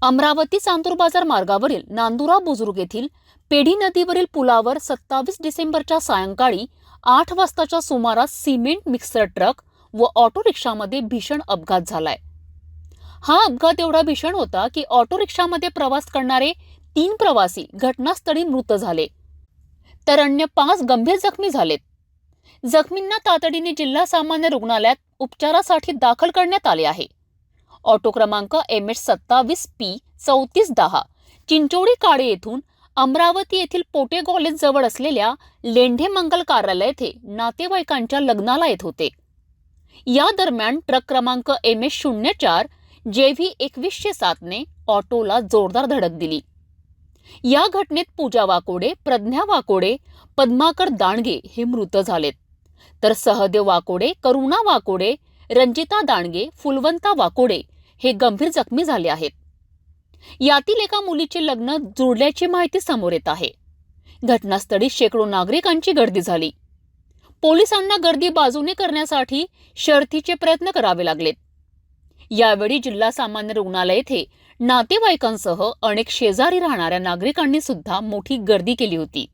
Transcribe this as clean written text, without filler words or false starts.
अमरावती चांदूर बाजार मार्गावरील नांदुरा बुजुर्ग येथील पेढी नदीवरील पुलावर 27 डिसेंबरच्या सायंकाळी 8 वाजताच्या सुमारास सिमेंट मिक्सर ट्रक व ऑटो रिक्षामध्ये भीषण अपघात झालाय। हा अपघात एवढा भीषण होता की ऑटो रिक्षामध्ये प्रवास करणारे 3 प्रवासी घटनास्थळी मृत झाले, तर अन्य 5 गंभीर जखमी झालेत। जखमींना तातडीने जिल्हा सामान्य रुग्णालयात उपचारासाठी दाखल करण्यात आले आहे। ऑटो क्रमांक MH27P3410 चिंचोडी काळे येथून अमरावती येथील पोटे कॉलेज जवळ असलेल्या लेंढे मंगल कार्यालय येथे नातेवाईकांच्या लग्नाला येत होते। या दरम्यान ट्रक क्रमांक MH04JV2107 ने ऑटोला जोरदार धडक दिली। या घटनेत पूजा वाकोडे, प्रज्ञा वाकोडे, पद्माकर दांडगे हे मृत झालेत, तर सहदेव वाकोडे, करुणा वाकोडे, रंजिता दांडगे, फुलवंता वाकोडे हे गंभीर जखमी झाले आहेत। यातील एका मुलीचे लग्न जुळल्याची माहिती समोर येत आहे। घटनास्थळी शेकडो नागरिकांची गर्दी झाली। पोलिसांना गर्दी बाजूने करण्यासाठी शर्थीचे प्रयत्न करावे लागलेत। यावेळी जिल्हा सामान्य रुग्णालय येथे नातेवाईकांसह अनेक शेजारी राहणाऱ्या नागरिकांनी सुद्धा मोठी गर्दी केली होती।